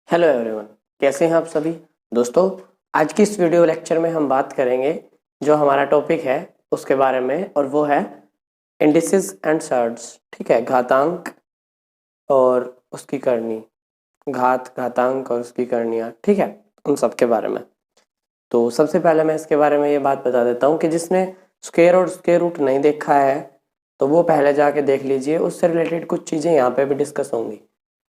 Hello everyone, कैसे हैं आप सभी दोस्तों। आज की इस वीडियो लेक्चर में हम बात करेंगे जो हमारा टॉपिक है उसके बारे में, और वो है इंडिसेस एंड सर्ट्स। ठीक है, घातांक और उसकी करनी, घातांक और उसकी करणियाँ। ठीक है, उन सब के बारे में। तो सबसे पहले मैं इसके बारे में ये बात बता देता हूँ कि जिसने स्क्वायर और स्क्वायर रूट नहीं देखा है तो वो पहले जाके देख लीजिए। उससे रिलेटेड कुछ चीज़ें यहाँ पे भी डिस्कस होंगी,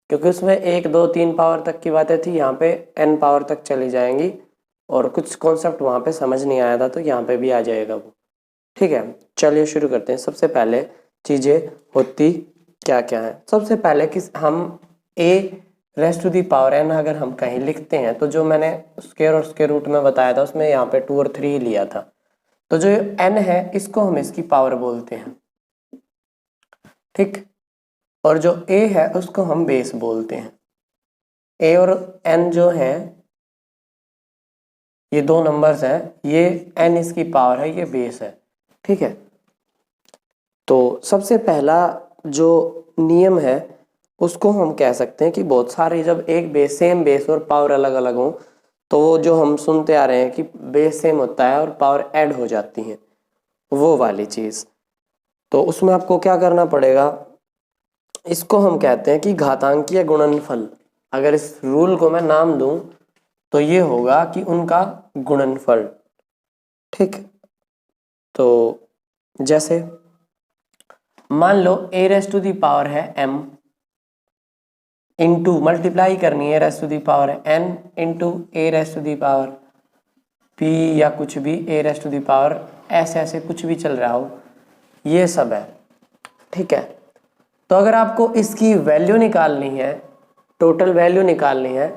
क्योंकि उसमें 1 2 3 पावर तक की बातें थी, यहाँ पे n पावर तक चली जाएंगी और कुछ कॉन्सेप्ट वहाँ पे समझ नहीं आया था तो यहाँ पे भी आ जाएगा वो। ठीक है, चलिए शुरू करते हैं। सबसे पहले चीज़ें होती क्या क्या है। सबसे पहले कि हम a raised to the power n अगर हम कहीं लिखते हैं तो जो मैंने स्क्वायर और स्क्वायर रूट में बताया था उसमें यहाँ पे 2 और 3 ही लिया था। तो जो n है इसको हम इसकी पावर बोलते हैं। ठीक, और जो a है उसको हम बेस बोलते हैं। a और n जो है ये दो नंबर्स हैं, ये n इसकी पावर है, ये बेस है। ठीक है, तो सबसे पहला जो नियम है उसको हम कह सकते हैं कि बहुत सारे जब एक बेस सेम बेस और पावर अलग अलग हो तो वो जो हम सुनते आ रहे हैं कि बेस सेम होता है और पावर ऐड हो जाती है, वो वाली चीज़। तो उसमें आपको क्या करना पड़ेगा, इसको हम कहते हैं कि घातांकीय गुणनफल। अगर इस रूल को मैं नाम दूं तो ये होगा कि उनका गुणनफल। ठीक, तो जैसे मान लो a raise to the power है m इंटू मल्टीप्लाई करनी है रेस टू दी पावर है n into a raise to the power p या कुछ भी a raise to the power ऐसे ऐसे कुछ भी चल रहा हो, ये सब है। ठीक है, तो अगर आपको इसकी वैल्यू निकालनी है, टोटल वैल्यू निकालनी है,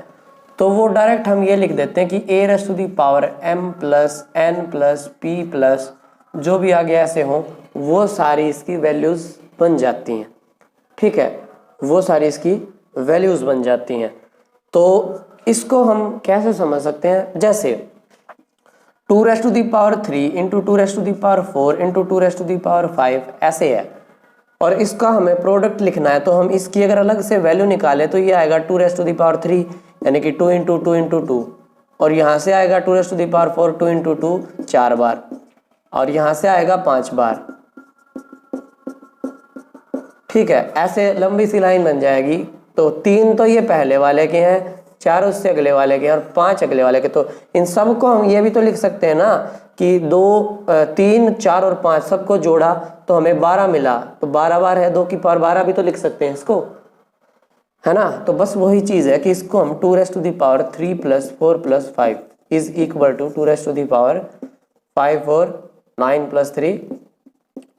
तो वो डायरेक्ट हम ये लिख देते हैं कि a raise to the power m plus n plus p plus जो भी आगे ऐसे हो वो सारी इसकी वैल्यूज बन जाती हैं। ठीक है, वो सारी इसकी वैल्यूज बन जाती हैं। तो इसको हम कैसे समझ सकते हैं, जैसे 2 raise to the power 3 into 2 raise to the power 4 into 2 raise to the power 5 ऐसे है, और इसका हमें प्रोडक्ट लिखना है तो हम इसकी अगर अलग से वैल्यू निकाले तो ये आएगा 2 रेस टू दी पावर 3 यानी कि 2 इंटू 2 इंटू 2, और यहाँ से आएगा 2 raise to the power 4 2 into 2 4 बार, और यहाँ से आएगा 5 बार। ठीक है, ऐसे लंबी सी लाइन बन जाएगी। तो 3 तो ये पहले वाले के हैं, 4 उससे अगले वाले के हैं और 5 अगले वाले के। तो इन सब को हम ये भी तो लिख सकते हैं ना कि 2 3 4 और 5 सबको जोड़ा तो हमें 12 मिला, तो 12 बार है 2 की पावर 12 भी तो लिख सकते हैं इसको, है ना। तो बस वही चीज़ है कि इसको हम 2 raise to the power 3 plus 4 plus 5 is equal to 2 raise to the power 5 और 9 प्लस 3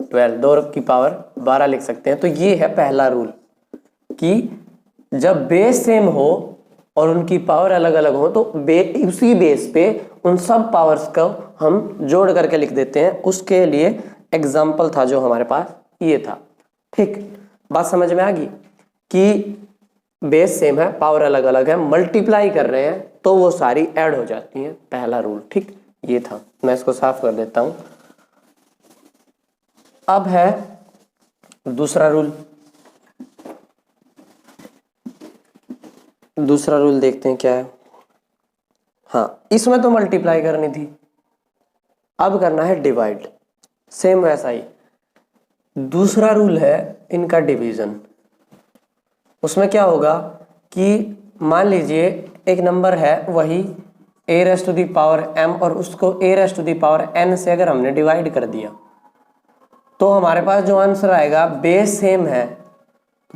12, 2 की पावर 12 लिख सकते हैं। तो ये है पहला रूल कि जब बेस सेम हो और उनकी पावर अलग अलग हो तो उसी बेस पे उन सब पावर्स को हम जोड़ करके लिख देते हैं। उसके लिए एग्जाम्पल था जो हमारे पास ये था। ठीक, बात समझ में आ गई कि बेस सेम है, पावर अलग अलग है, मल्टीप्लाई कर रहे हैं तो वो सारी ऐड हो जाती हैं, पहला रूल। ठीक, ये था। मैं इसको साफ कर देता हूं। अब है दूसरा रूल। दूसरा रूल देखते हैं क्या है। हाँ, इसमें तो मल्टीप्लाई करनी थी, अब करना है डिवाइड। सेम वैसा ही दूसरा रूल है इनका डिवीजन। उसमें क्या होगा कि मान लीजिए एक नंबर है वही a raise to the power m और उसको a raise to the power n से अगर हमने डिवाइड कर दिया तो हमारे पास जो आंसर आएगा बेस सेम है,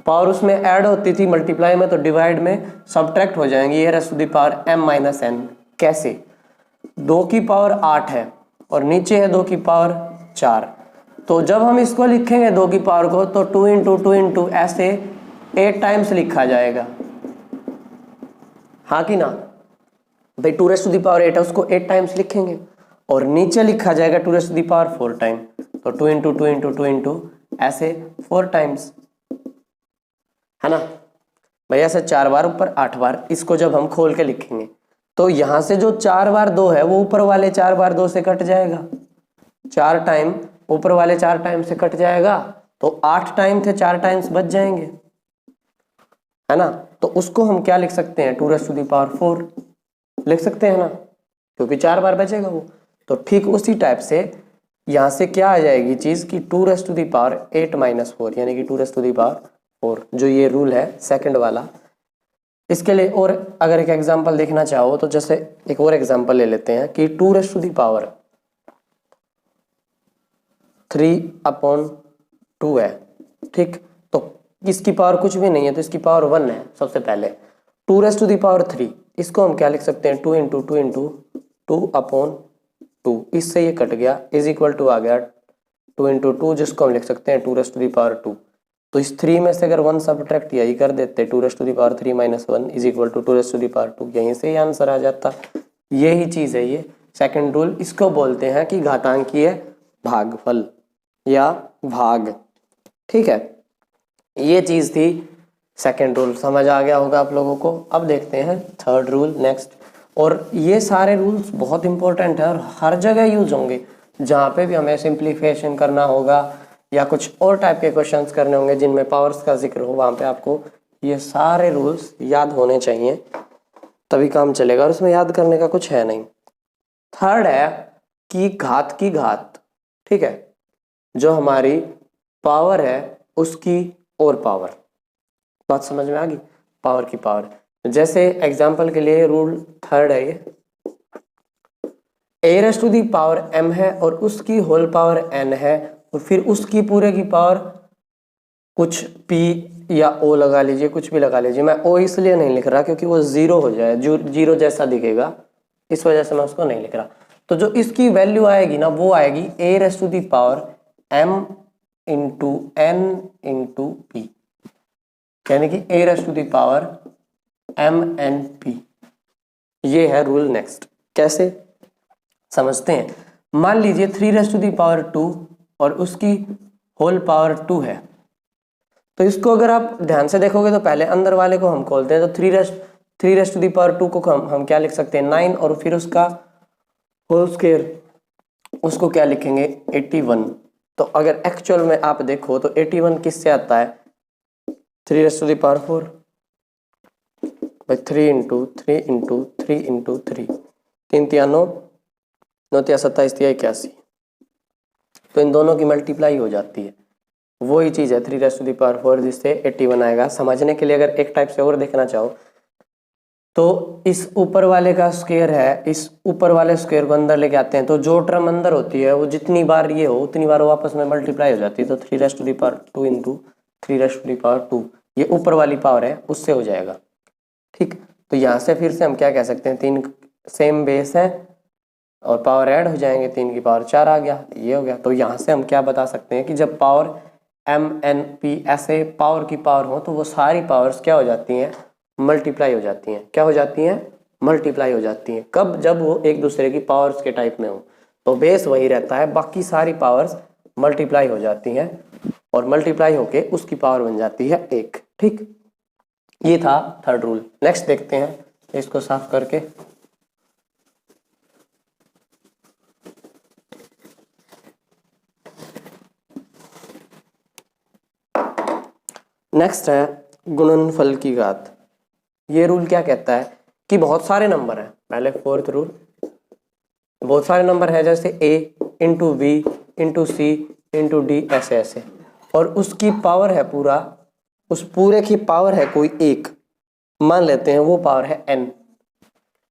पावर उसमें ऐड होती थी मल्टीप्लाई में, तो डिवाइड में सब्ट्रैक्ट हो जाएंगी a raise to the power m minus n। कैसे, 2 की पावर 8 है और नीचे है 2 की पावर 4, तो जब हम इसको लिखेंगे 2 की पावर को तो 2 इंटू 2 इंटू ऐसे 8 टाइम्स लिखा जाएगा, हाँ कि ना भाई। 2 रेस टू दी पावर 8 है उसको 8 टाइम्स लिखेंगे और नीचे लिखा जाएगा 2 raise to the power 4 time, तो 2 इंटू 2 इंटू 2 इंटू ऐसे 4 टाइम्स, है ना भाई। ऐसे 4 बार ऊपर 8 बार, इसको जब हम खोल के लिखेंगे तो यहां से जो 4 बार 2 है वो ऊपर वाले 4 बार 2 से कट जाएगा, 4 टाइम ऊपर वाले 4 टाइम से कट जाएगा, तो 8 टाइम थे 4 टाइम्स बच जाएंगे। है ना, तो उसको हम क्या लिख सकते हैं, 2⁴ लिख सकते हैं ना, क्योंकि 4 बार बचेगा वो। तो ठीक उसी टाइप से यहाँ से क्या आ जाएगी चीज कि 2⁸ यानी कि 2⁴, जो ये रूल है सेकंड वाला। इसके लिए और अगर एक एग्जांपल देखना चाहो तो जैसे एक और एग्जांपल ले लेते हैं कि 2⁵ है, ठीक, तो इसकी पावर कुछ भी नहीं है तो इसकी पावर 1 है। सबसे पहले 2⁵, इसको हम क्या लिख सकते हैं, 2 इससे ये कट गया, इज इक्वल टू आ गया 2 जिसको हम लिख सकते हैं 2⁵। तो इस 3 में से अगर 1 सब्ट्रैक्ट यही कर देते 2⁵ - 1 इज इक्वल टू 2⁵, यहीं से ही आंसर आ जाता। यही चीज है ये सेकंड रूल, इसको बोलते हैं कि घातांकीय भागफल या भाग, ठीक है। ये चीज थी सेकंड रूल, समझ आ गया होगा आप लोगों को। अब देखते हैं थर्ड रूल नेक्स्ट। और ये सारे रूल्स बहुत इंपॉर्टेंट है और हर जगह यूज होंगे, जहाँ पे भी हमें सिंप्लीफिकेशन करना होगा या कुछ और टाइप के क्वेश्चंस करने होंगे जिनमें पावर्स का जिक्र हो, वहाँ पे आपको ये सारे रूल्स याद होने चाहिए, तभी काम चलेगा। और इसमें याद करने का कुछ है नहीं। थर्ड है कि घात की घात, ठीक है, जो हमारी पावर है उसकी और पावर, बात समझ में आ गई, पावर की पावर। जैसे एग्जांपल के लिए रूल थर्ड है ये, a⁻m है और उसकी होल पावर n है, और फिर उसकी पूरे की पावर कुछ p या o लगा लीजिए, कुछ भी लगा लीजिए। मैं o इसलिए नहीं लिख रहा क्योंकि वो जीरो हो जाए, जीरो जैसा दिखेगा, इस वजह से मैं उसको नहीं लिख रहा। तो जो इसकी वैल्यू आएगी ना, वो आएगी a⁻m into n into p, यानी कि a⁻m⁴ ये है रूल नेक्स्ट। कैसे समझते हैं, मान लीजिए 3⁻² और उसकी होल पावर 2 है, तो इसको अगर आप ध्यान से देखोगे तो पहले अंदर वाले को हम खोलते हैं, तो 3⁻² को हम क्या लिख सकते हैं, 9, और फिर उसका होल स्क्वायर, उसको क्या लिखेंगे, 81। तो अगर एक्चुअल में आप देखो तो 81 किससे आता है, 3⁻4 भाई 3 इंटू 3 इंटू 3 इंटू 3, 3 × 9, 9 × 27 = 81। तो इन दोनों की मल्टीप्लाई हो जाती है, वही चीज़ है 3⁻4 जिससे 81 आएगा। समझने के लिए अगर एक टाइप से और देखना चाहो तो इस ऊपर वाले का स्क्वायर है, इस ऊपर वाले स्क्वायर को अंदर लेके आते हैं, तो जो टर्म अंदर होती है वो जितनी बार ये हो उतनी बार वो आपस में मल्टीप्लाई हो जाती है। तो 3⁻2 इंटू 3⁻2 ये ऊपर वाली पावर है उससे हो जाएगा, ठीक। तो यहाँ से फिर से हम क्या कह सकते हैं, 3 सेम बेस है और पावर ऐड हो जाएंगे, 3 की पावर 4 आ गया, ये हो गया। तो यहाँ से हम क्या बता सकते हैं कि जब पावर m-n-p ऐसे पावर की पावर हो तो वो सारी पावर्स क्या हो जाती हैं, मल्टीप्लाई हो जाती हैं। क्या हो जाती हैं, मल्टीप्लाई हो जाती हैं। कब, जब वो एक दूसरे की पावर्स के टाइप में हो, तो बेस वही रहता है, बाकी सारी पावर्स मल्टीप्लाई हो जाती हैं और मल्टीप्लाई होके उसकी पावर बन जाती है 1, ठीक। ये था थर्ड रूल। नेक्स्ट देखते हैं इसको साफ करके। नेक्स्ट है गुणनफल की घात। ये रूल क्या कहता है कि बहुत सारे नंबर हैं, पहले फोर्थ रूल, बहुत सारे नंबर हैं जैसे a into B into C into D, ऐसे ऐसे, और उसकी पावर है पूरा, उस पूरे की पावर है कोई एक, मान लेते हैं वो पावर है n,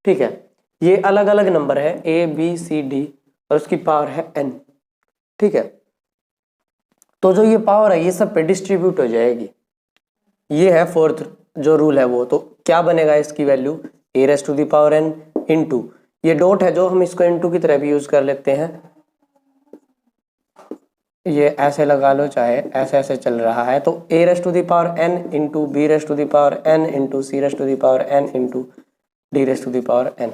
ठीक है। ये अलग अलग नंबर है a b c d और उसकी पावर है n, ठीक है। तो जो ये पावर है ये सब पे डिस्ट्रीब्यूट हो जाएगी, ये है फोर्थ जो रूल है वो। तो क्या बनेगा इसकी वैल्यू, a⁻n इंटू, ये डॉट है जो हम इसको इंटू की तरह भी यूज कर लेते हैं, ये ऐसे लगा लो चाहे ऐसे ऐसे चल रहा है। तो a⁻n into b⁻n into c⁻n into d⁻n,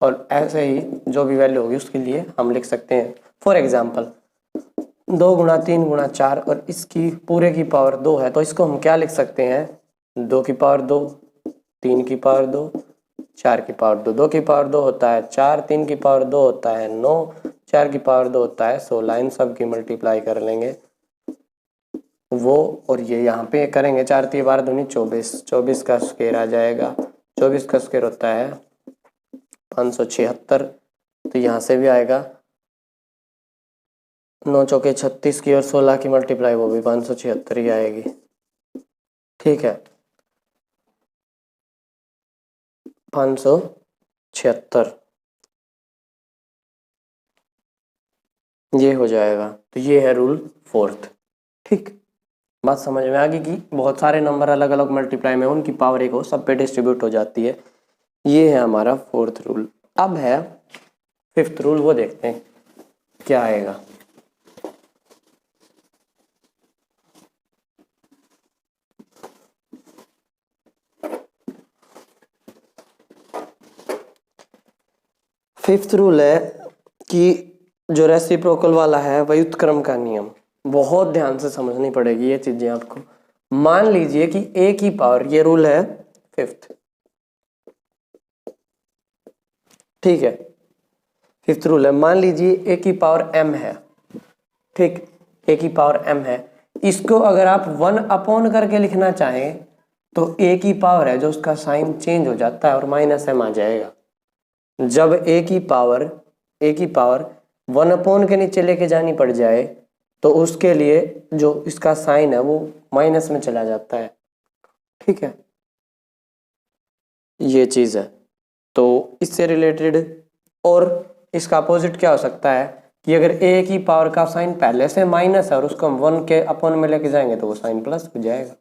और ऐसे ही जो भी वैल्यू होगी उसके लिए हम लिख सकते हैं। फॉर एग्जाम्पल 2 गुणा 3 गुणा 4 और इसकी पूरे की पावर 2 है, तो इसको हम क्या लिख सकते हैं, 2 की पावर 2, 3 की पावर 2, 4 की पावर 2, 2 की पावर 2 होता है 4, 3 की पावर 2 होता है 9, 4 की पावर 2 होता है 16। इन सब की मल्टीप्लाई कर लेंगे वो, और ये यहाँ पे करेंगे 4 3 12 दूनी 24, 24 का स्क्वायर आ जाएगा। 24 का स्क्वायर होता है 576, तो यहाँ से भी आएगा 9 चौके 36 की और 16 की मल्टीप्लाई वो भी 576 ही आएगी। ठीक है, 576 ये हो जाएगा। तो ये है रूल 4th। ठीक, बात समझ में आ गई कि बहुत सारे नंबर अलग अलग मल्टीप्लाई में उनकी पावर एक हो, सब पे डिस्ट्रीब्यूट हो जाती है। ये है हमारा 4th रूल। अब है 5th रूल, वो देखते हैं क्या आएगा। फिफ्थ रूल है कि जो रेसिप्रोकल वाला है व्युत्क्रम का नियम, बहुत ध्यान से समझनी पड़ेगी ये चीजें आपको। मान लीजिए कि a की पावर, ये रूल है 5th, ठीक है। 5th रूल है, मान लीजिए a की पावर m है, ठीक, a की पावर m है। इसको अगर आप 1 अपॉन करके लिखना चाहें तो a की पावर है जो उसका साइन चेंज हो जाता है और माइनस m आ जाएगा। जब a की पावर 1 अपॉन के नीचे लेके जानी पड़ जाए तो उसके लिए जो इसका साइन है वो माइनस में चला जाता है। ठीक है, ये चीज है। तो इससे रिलेटेड, और इसका अपोजिट क्या हो सकता है कि अगर a की पावर का साइन पहले से माइनस है और उसको हम 1 के अपॉन में लेके जाएंगे तो वो साइन प्लस हो जाएगा।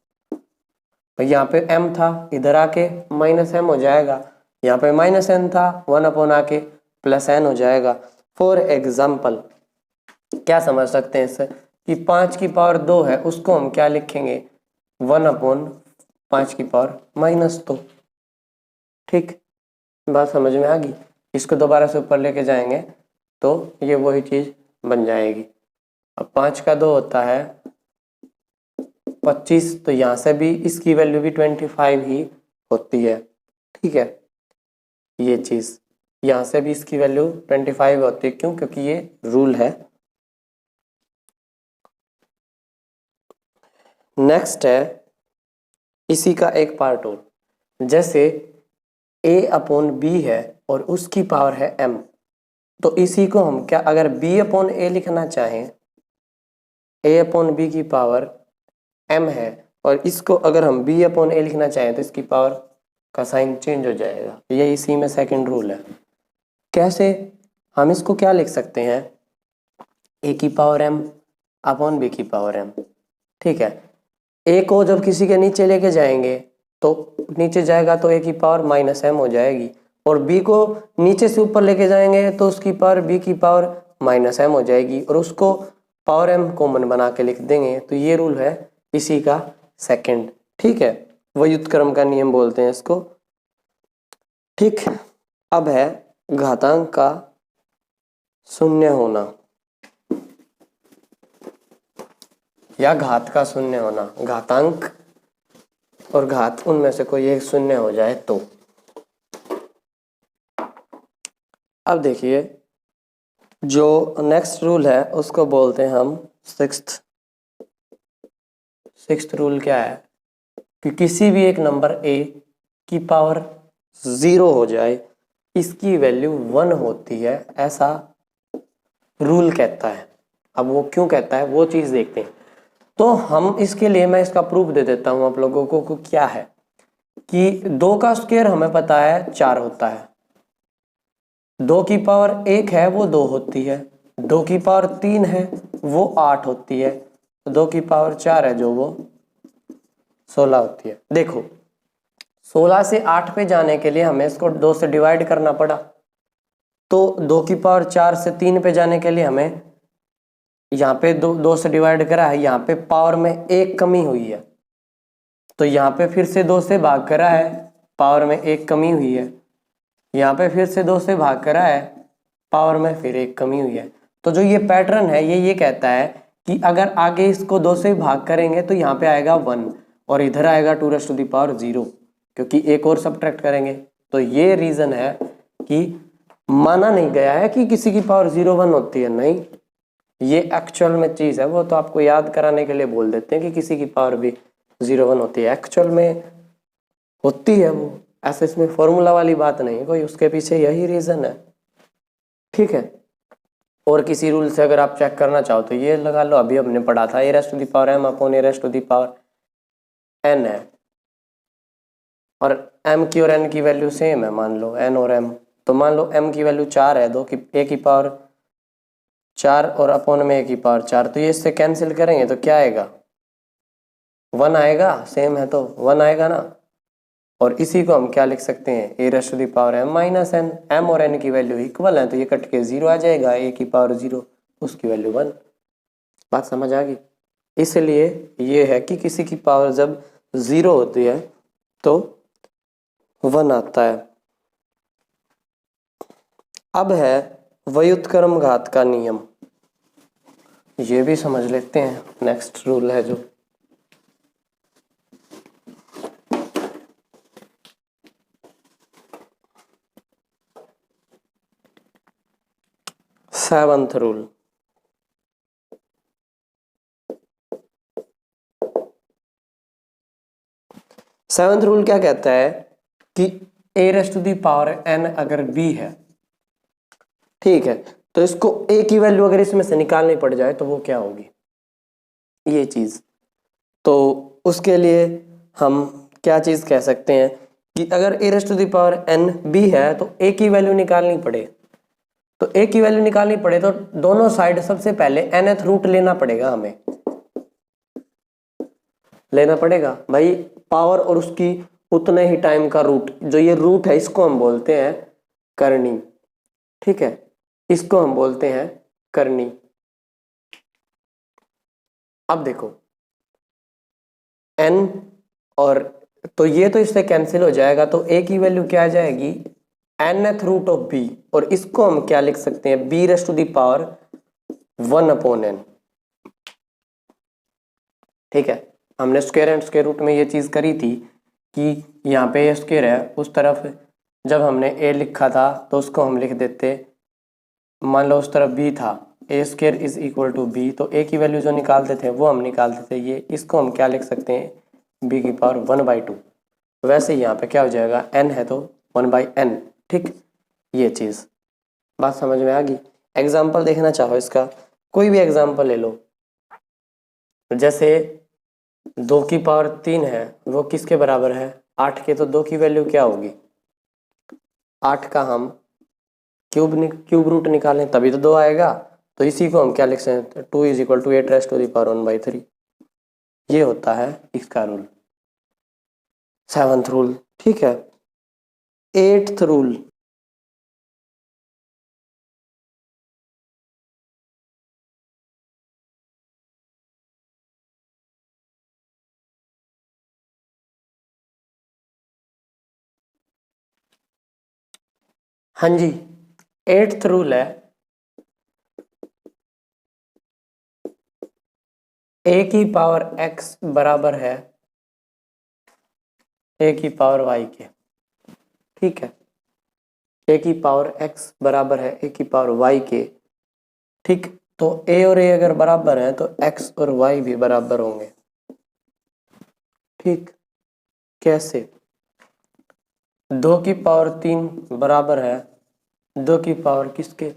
तो यहाँ पे m था, इधर आके माइनस m हो जाएगा। यहाँ पे माइनस n था, 1 अपॉन आके प्लस n हो जाएगा। फॉर एग्जाम्पल क्या समझ सकते हैं इससे कि 5 की पावर 2 है, उसको हम क्या लिखेंगे, 1 अपॉन 5 की पावर माइनस 2। ठीक, बात समझ में आ गई। इसको दोबारा से ऊपर लेके जाएंगे तो ये वही चीज बन जाएगी। अब 5 का 2 होता है 25, तो यहाँ से भी इसकी वैल्यू भी 25 ही होती है। ठीक है, ये चीज यहाँ से भी इसकी वैल्यू 25 होती है। क्यों? क्योंकि ये रूल है। नेक्स्ट है इसी का एक पार्ट और, जैसे a अपॉन बी है और उसकी पावर है m, तो इसी को हम क्या, अगर b अपॉन a लिखना चाहें, a अपॉन बी की पावर m है, और इसको अगर हम b अपॉन a लिखना चाहें तो इसकी पावर का साइन चेंज हो जाएगा। ये इसी में सेकंड रूल है। कैसे? हम इसको क्या लिख सकते हैं, a की पावर m अपॉन b की पावर m। ठीक है, a को जब किसी के नीचे लेके जाएंगे तो नीचे जाएगा तो a की पावर माइनस m हो जाएगी, और b को नीचे से ऊपर लेके जाएंगे तो उसकी पावर b की पावर माइनस m हो जाएगी, और उसको पावर m कॉमन बना के लिख देंगे। तो ये रूल है इसी का सेकंड। ठीक है, व्युत्क्रम का नियम बोलते हैं इसको। ठीक, अब है घातांक का शून्य होना या घात का शून्य होना। घातांक और घात उनमें से कोई एक शून्य हो जाए तो। अब देखिए जो नेक्स्ट रूल है उसको बोलते हैं हम सिक्स्थ। सिक्स्थ रूल क्या है कि किसी भी एक नंबर a की पावर 0 हो जाए, इसकी वैल्यू 1 होती है, ऐसा रूल कहता है। अब वो क्यों कहता है वो चीज देखते हैं। तो हम इसके लिए, मैं इसका प्रूफ दे देता हूं आप लोगों को क्या है कि 2 का स्क्वायर हमें पता है 4 होता है, 2 की पावर 1 है वो 2 होती है, 2 की पावर 3 है वो 8 होती है, 2 की पावर 4 है जो वो 16 होती है। देखो 16 से 8 पे जाने के लिए हमें इसको 2 से डिवाइड करना पड़ा, तो 2 की पावर 4 से 3 पे जाने के लिए हमें यहाँ पे 2 से डिवाइड करा है, यहाँ पे पावर में 1 कमी हुई है, तो यहाँ पे फिर से 2 से भाग करा है, पावर में 1 कमी हुई है, यहाँ पे फिर से 2 से भाग करा है, पावर में फिर 1 कमी हुई है। तो जो ये पैटर्न है ये कहता है कि अगर आगे इसको 2 से भाग करेंगे तो यहाँ पे आएगा 1 और इधर आएगा 2⁻0, क्योंकि एक और सब्ट्रैक्ट करेंगे। तो ये रीजन है कि माना नहीं गया है कि किसी की पावर 0 1 होती है, नहीं, ये एक्चुअल में चीज़ है, वो तो आपको याद कराने के लिए बोल देते हैं कि किसी की पावर भी 0 1 होती है, एक्चुअल में होती है वो, ऐसे इसमें फॉर्मूला वाली बात नहीं है कोई, उसके पीछे यही रीज़न है। ठीक है, और किसी रूल से अगर आप चेक करना चाहो तो ये लगा लो, अभी हमने पढ़ा था a raised to the power m upon a raised to the power n है, और m की और n की वैल्यू सेम है, मान लो n और m, तो मान लो m की वैल्यू 4 है, दो की a की पावर 4 और अपॉन में a की पावर 4, तो ये इससे कैंसिल करेंगे तो क्या आएगा, 1 आएगा, सेम है तो 1 आएगा ना। और इसी को हम क्या लिख सकते हैं, a raised to the power m minus n, m और n की वैल्यू इक्वल है तो ये कट के 0 आ जाएगा, a की पावर 0 उसकी वैल्यू 1। बात समझ आ गई। इसलिए ये है कि किसी की पावर जब 0 होती है तो 1 आता है। अब है व्युत्क्रम घात का नियम, ये भी समझ लेते हैं, नेक्स्ट रूल है जो सेवंथ रूल। सेवंथ रूल क्या कहता है कि a raised to the power n अगर b है, ठीक है, तो इसको a की वैल्यू अगर इसमें से निकालनी पड़ जाए तो वो क्या होगी, ये चीज। तो उसके लिए हम क्या चीज कह सकते हैं कि अगर a raised to the power n b है तो a की वैल्यू निकालनी पड़े, तो a की वैल्यू निकालनी पड़े तो दोनों साइड सबसे पहले nth रूट लेना पड़ेगा, हमें लेना पड़ेगा भाई पावर और उसकी उतने ही टाइम का रूट, जो ये रूट है इसको हम बोलते हैं करनी। ठीक है, इसको हम बोलते हैं करनी। अब देखो n और तो ये तो इससे कैंसिल हो जाएगा, तो a की वैल्यू क्या आ जाएगी, nth रूट ऑफ b, और इसको हम क्या लिख सकते हैं, b raised to the power 1 upon n। ठीक है, हमने स्क्वायर एंड स्क्वायर रूट में ये चीज करी थी कि यहाँ पे ये स्क्वायर है, उस तरफ जब हमने a लिखा था तो उसको हम लिख देते, मान लो उस तरफ b था, a square is equal to b, तो a की वैल्यू जो निकालते थे वो हम निकालते थे, ये इसको हम क्या लिख सकते हैं, b की पावर 1/2। वैसे यहाँ पे क्या हो जाएगा, n है तो 1/n। ठीक, ये चीज़ बात समझ में आ गई। एग्जाम्पल देखना चाहो इसका, कोई भी एग्जाम्पल ले लो, जैसे 2 की पावर 3 है, वो किसके बराबर है, 8 के, तो 2 की वैल्यू क्या होगी, 8 का हम क्यूब रूट निकालें तभी तो 2 आएगा, तो इसी को हम क्या लिख सकते हैं, 2 is equal to 8 raised to the power 1/3। ये होता है इसका रूल, सेवंथ रूल। ठीक है, एट्थ रूल, हाँ जी, एट्थ रूल है, ए की पावर x बराबर है ए की पावर y के। ठीक है, ए की पावर x बराबर है ए की पावर y के। ठीक, तो a और a अगर बराबर है तो x और y भी बराबर होंगे। ठीक, कैसे, 2 की पावर 3 बराबर है 2 की पावर किसके,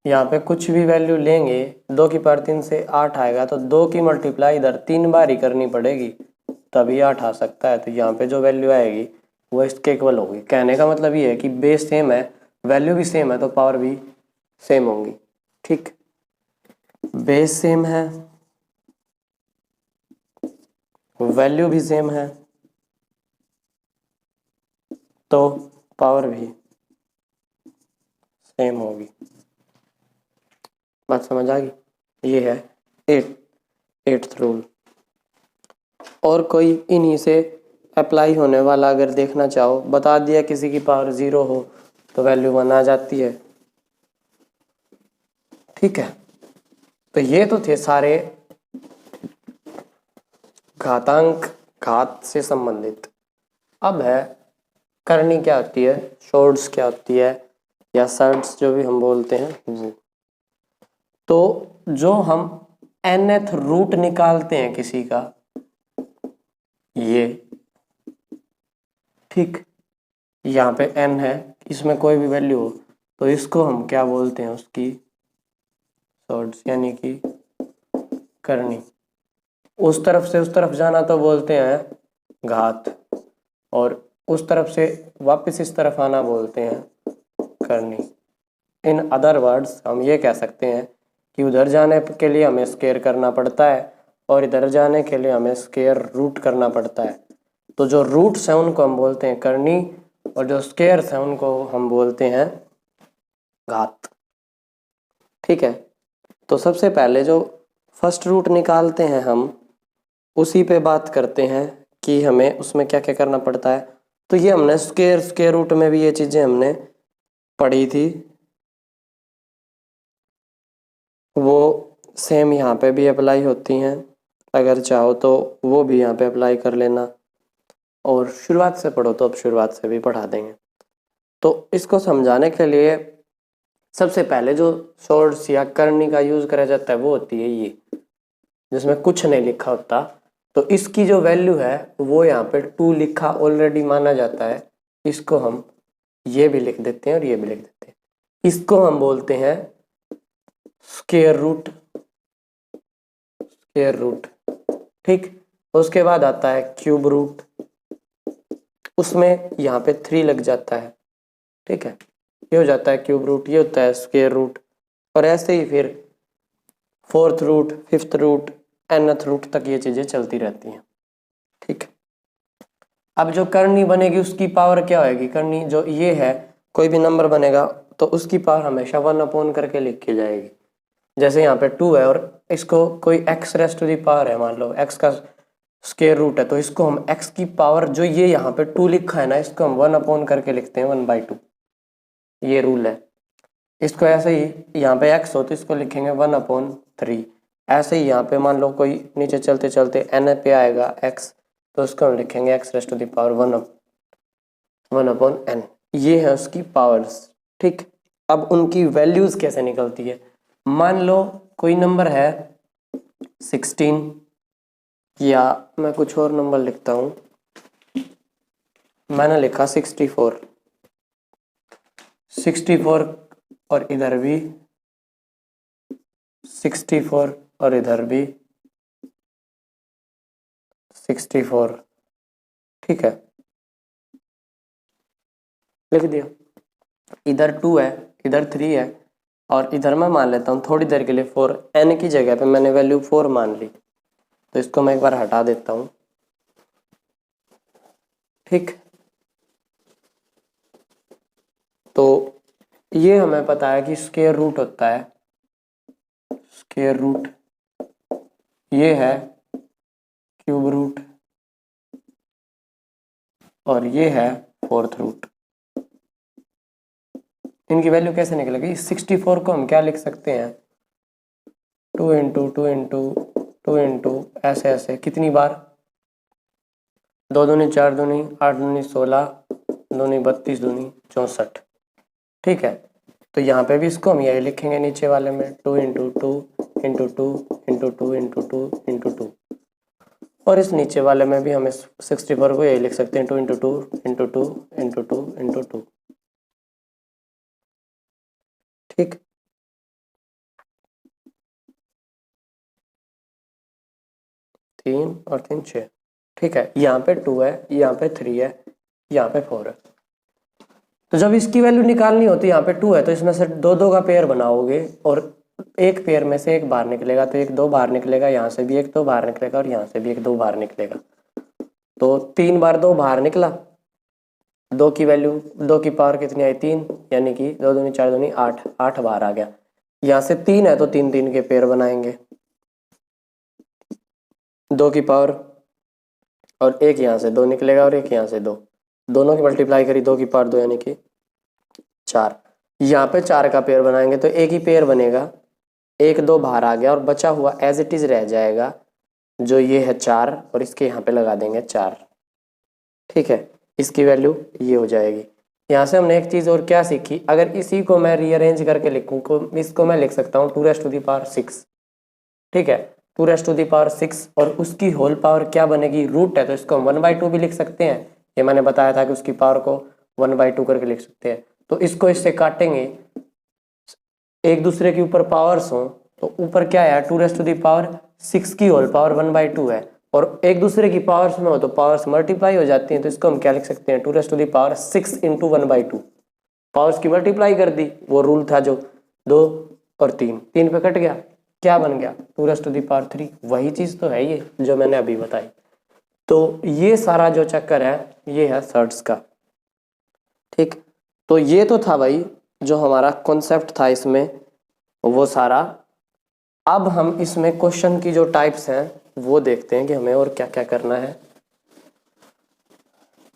यहाँ पे कुछ भी वैल्यू लेंगे, 2 की पावर 3 से 8 आएगा, तो 2 की मल्टीप्लाई इधर 3 बार ही करनी पड़ेगी तभी 8 आ सकता है, तो यहाँ पे जो वैल्यू आएगी वो इसके इक्वल होगी। कहने का मतलब ये है कि बेस सेम है, वैल्यू भी सेम है, तो पावर भी सेम होंगी। ठीक, बेस सेम है, वैल्यू भी सेम है, तो पावर भी सेम होगी। बात समझ आ गई, ये है एट्थ रूल। और कोई इन्हीं से अप्लाई होने वाला अगर देखना चाहो, बता दिया किसी की पावर 0 हो तो वैल्यू 1 आ जाती है। ठीक है, तो ये तो थे सारे घातांक, घात से संबंधित। अब है करनी क्या होती है, शॉर्ट्स क्या होती है, या सर्ट्स जो भी हम बोलते हैं वो। तो जो हम nth रूट निकालते हैं किसी का, ये ठीक, यहाँ पे n है, इसमें कोई भी वैल्यू हो तो इसको हम क्या बोलते हैं, उसकी सॉर्ट्स यानी कि करनी। उस तरफ से उस तरफ जाना तो बोलते हैं घात, और उस तरफ से वापस इस तरफ आना बोलते हैं करनी। इन अदर वर्ड्स हम ये कह सकते हैं कि उधर जाने के लिए हमें स्क्वायर करना पड़ता है और इधर जाने के लिए हमें स्क्वायर रूट करना पड़ता है। तो जो रूट्स हैं उनको हम बोलते हैं करनी और जो स्क्वायर्स हैं उनको हम बोलते हैं घात। ठीक है, तो सबसे पहले जो फर्स्ट रूट निकालते हैं हम उसी पे बात करते हैं कि हमें उसमें क्या क्या करना पड़ता है। तो ये हमने स्क्वायर रूट में भी ये चीज़ें हमने पढ़ी थी, वो सेम यहाँ पे भी अप्लाई होती हैं। अगर चाहो तो वो भी यहाँ पे अप्लाई कर लेना, और शुरुआत से पढ़ो तो अब शुरुआत से भी पढ़ा देंगे। तो इसको समझाने के लिए सबसे पहले जो सोर्स या करनी का यूज़ करा जाता है वो होती है ये, जिसमें कुछ नहीं लिखा होता। तो इसकी जो वैल्यू है वो यहाँ पे 2 लिखा ऑलरेडी माना जाता है। इसको हम ये भी लिख देते हैं और ये भी लिख देते हैं। इसको हम बोलते हैं स्क्वायर रूट, स्क्वायर रूट। ठीक, उसके बाद आता है क्यूब रूट, उसमें यहाँ पे 3 लग जाता है। ठीक है, ये हो जाता है क्यूब रूट, ये होता है स्क्वायर रूट, और ऐसे ही फिर 4th root, 5th root, nth root तक ये चीज़ें चलती रहती हैं। ठीक, अब जो करनी बनेगी उसकी पावर क्या होगी, करनी जो ये है, कोई भी नंबर बनेगा तो उसकी पावर हमेशा 1 अपॉन करके लिखी जाएगी। जैसे यहाँ पे 2 है और इसको कोई x raise to the power है, मान लो x का स्क्वायर रूट है, तो इसको हम x की पावर जो ये यहाँ पे 2 लिखा है ना, इसको हम 1 अपॉन करके लिखते हैं 1/2। ये रूल है। इसको ऐसे ही यहाँ पे x हो तो इसको लिखेंगे 1/3। ऐसे ही यहाँ पे मान लो कोई नीचे चलते चलते n पे आएगा x, तो उसको हम लिखेंगे x raise to the power 1/n। ये है उसकी पावर्स। ठीक, अब उनकी वैल्यूज कैसे निकलती है। मान लो कोई नंबर है 16, या मैं कुछ और नंबर लिखता हूँ, मैंने लिखा 64 और इधर भी 64 और इधर भी 64। ठीक है, लिख दिया। इधर 2 है, इधर 3 है, और इधर मैं मान लेता हूँ थोड़ी देर के लिए 4। n की जगह पे मैंने वैल्यू 4 मान ली, तो इसको मैं एक बार हटा देता हूँ। ठीक, तो ये हमें पता है कि स्क्वायर रूट होता है, स्क्वायर रूट ये है क्यूब रूट, और ये है 4th रूट। इनकी वैल्यू कैसे निकलेगी। 64 को हम क्या लिख सकते हैं, 2 इंटू 2 इंटू 2 इंटू ऐसे ऐसे कितनी बार, 2 दूनी 4 दूनी 8 दूनी 16, 2 दूनी 32, 2 दूनी 64। ठीक है, तो यहाँ पे भी इसको हम यही लिखेंगे नीचे वाले में 2 into 2 into 2 into 2 into 2 into 2, और इस नीचे वाले में भी हम इस 64 को यही लिख सकते हैं 2 इंटू 2 इंटू 2 इंटू 2 इंटू 2। ठीक, तीन और 3 6। ठीक है, यहाँ पे 2 है, यहाँ पे 3 है, यहाँ पे 4 है। तो जब इसकी वैल्यू निकालनी होती है, यहाँ पे 2 है तो इसमें से 2 का पेयर बनाओगे, और एक पेयर में से एक बाहर निकलेगा तो एक 2 बाहर निकलेगा, यहाँ से भी एक 2 बाहर निकलेगा, और यहाँ से भी एक 2 बाहर निकलेगा। तो 3 बार 2 बाहर निकला, 2 की वैल्यू, 2 की पावर कितनी आई 3, यानी कि 2 दूनी 4 दूनी 8, 8 बाहर आ गया। यहाँ से 3 है तो 3 3 के पेयर बनाएंगे, 2 की पावर, और एक यहाँ से 2 निकलेगा और एक यहाँ से 2, दोनों की मल्टीप्लाई करी 2 की पावर 2 यानी कि 4। यहाँ पे 4 का पेयर बनाएंगे तो एक ही पेयर बनेगा, 1 2 बाहर आ गया और बचा हुआ एज इट इज रह जाएगा, जो ये है 4, और इसके यहाँ पे लगा देंगे 4। ठीक है, इसकी वैल्यू ये हो जाएगी। यहाँ से हमने एक चीज़ और क्या सीखी, अगर इसी को मैं रीअरेंज करके लिखूँ तो इसको मैं लिख सकता हूँ 2⁻6, ठीक है, 2⁻6 और उसकी होल पावर क्या बनेगी, रूट है तो इसको हम 1/2 भी लिख सकते हैं। ये मैंने बताया था कि उसकी पावर को 1/2 करके लिख सकते हैं। तो इसको इससे काटेंगे, एक दूसरे के ऊपर पावर्स हो तो ऊपर क्या है 2⁻6 की होल पावर 1/2 है, और एक दूसरे की पावर्स में हो तो पावर्स मल्टीप्लाई हो जाती हैं। तो इसको हम क्या लिख सकते हैं 2⁻6 इंटू 1/2, पावर्स की मल्टीप्लाई कर दी, वो रूल था जो 2 और 3 पे कट गया, क्या बन गया 2⁻3। वही चीज तो है ये जो मैंने अभी बताई। तो ये सारा जो चक्कर है ये है सर्ट्स का, ठीक। तो ये तो था भाई जो हमारा कॉन्सेप्ट था इसमें वो सारा। अब हम इसमें क्वेश्चन की जो टाइप्स हैं वो देखते हैं कि हमें और क्या क्या करना है,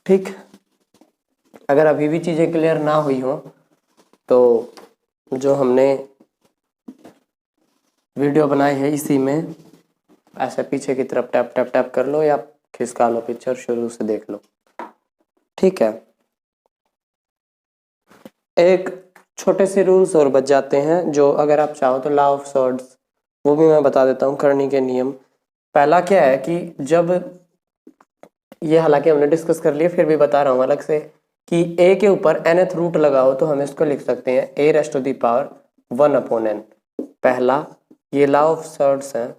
ठीक। अगर अभी भी चीजें क्लियर ना हुई हो तो जो हमने वीडियो बनाई है इसी में ऐसे पीछे की तरफ टैप टैप टैप कर लो या खिसका लो पिक्चर, शुरू से देख लो, ठीक है। एक छोटे से रूल्स और बच जाते हैं जो अगर आप चाहो तो लॉ ऑफ सॉर्ड्स वो भी मैं बता देता हूँ, करनी के नियम। पहला क्या है कि जब ये हालांकि हमने डिस्कस कर लिया फिर भी बता रहा हूँ अलग से कि a के ऊपर nth रूट लगा हो तो हम इसको लिख सकते हैं a⁻1/n। पहला ये लॉ ऑफ सॉर्ड्स है,